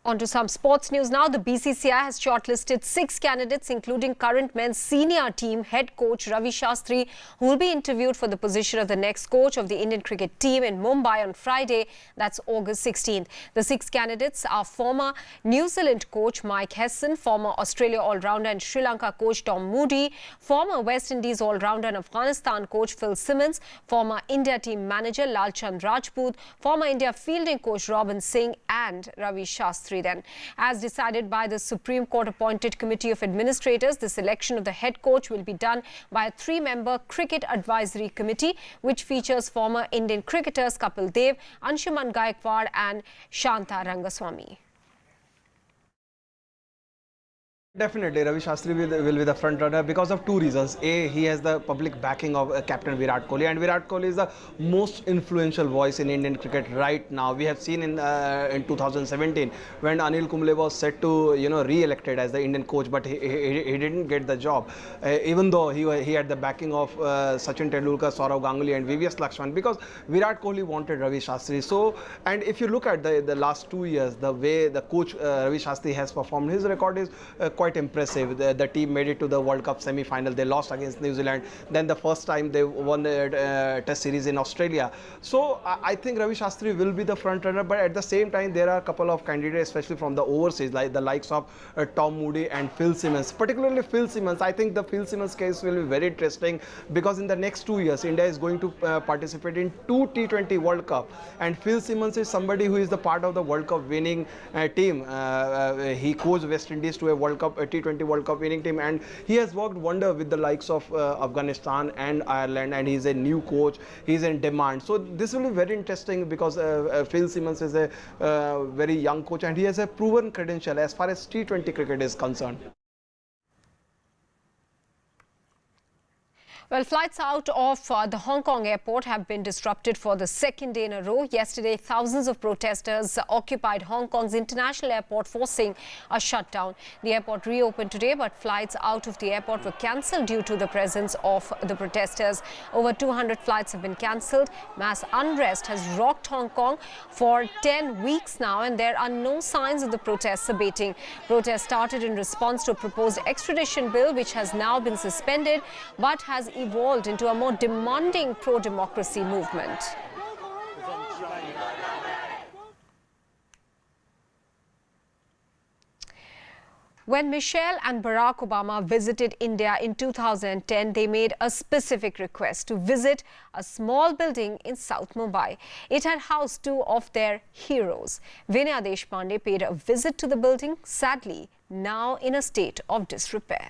On to some sports news now. The BCCI has shortlisted 6 candidates, including current men's senior team head coach Ravi Shastri, who will be interviewed for the position of the next coach of the Indian cricket team in Mumbai on Friday, that's August 16th. The 6 candidates are former New Zealand coach Mike Hesson, former Australia all-rounder and Sri Lanka coach Tom Moody, former West Indies all-rounder and Afghanistan coach Phil Simmons, former India team manager Lalchand Rajput, former India fielding coach Robin Singh and Ravi Shastri. Then, as decided by the Supreme Court appointed Committee of Administrators, the selection of the head coach will be done by a 3-member Cricket Advisory Committee, which features former Indian cricketers Kapil Dev, Anshuman Gaikwad and Shanta Rangaswamy. Definitely, Ravi Shastri will be the front runner because of 2 reasons. A, he has the public backing of Captain Virat Kohli, and Virat Kohli is the most influential voice in Indian cricket right now. We have seen in 2017 when Anil Kumble was set to re-elected as the Indian coach, but he didn't get the job, even though he had the backing of Sachin Tendulkar, Saurav Ganguly, and VVS Lakshman, because Virat Kohli wanted Ravi Shastri. So, and if you look at the last 2 years, the way the coach Ravi Shastri has performed, his record is quite impressive. The team made it to the World Cup semi-final. They lost against New Zealand. Then the first time they won the Test series in Australia. So I think Ravi Shastri will be the front runner. But at the same time, there are a couple of candidates, especially from the overseas, like the likes of Tom Moody and Phil Simmons. Particularly Phil Simmons. I think the Phil Simmons case will be very interesting because in the next 2 years, India is going to participate in 2 T20 World Cup. And Phil Simmons is somebody who is the part of the World Cup winning team. He coached West Indies to a T20 World Cup winning team, and he has worked wonder with the likes of Afghanistan and Ireland, and he's a new coach. He's in demand. So this will be very interesting because Phil Simmons is a very young coach, and he has a proven credential as far as T20 cricket is concerned. Well, flights out of the Hong Kong airport have been disrupted for the 2nd day in a row. Yesterday, thousands of protesters occupied Hong Kong's international airport, forcing a shutdown. The airport reopened today, but flights out of the airport were cancelled due to the presence of the protesters. Over 200 flights have been cancelled. Mass unrest has rocked Hong Kong for 10 weeks now, and there are no signs of the protests abating. Protests started in response to a proposed extradition bill, which has now been suspended, but has evolved into a more demanding pro-democracy movement. When Michelle and Barack Obama visited India in 2010, they made a specific request to visit a small building in South Mumbai. It had housed 2 of their heroes. Vinay Deshpande paid a visit to the building, sadly now in a state of disrepair.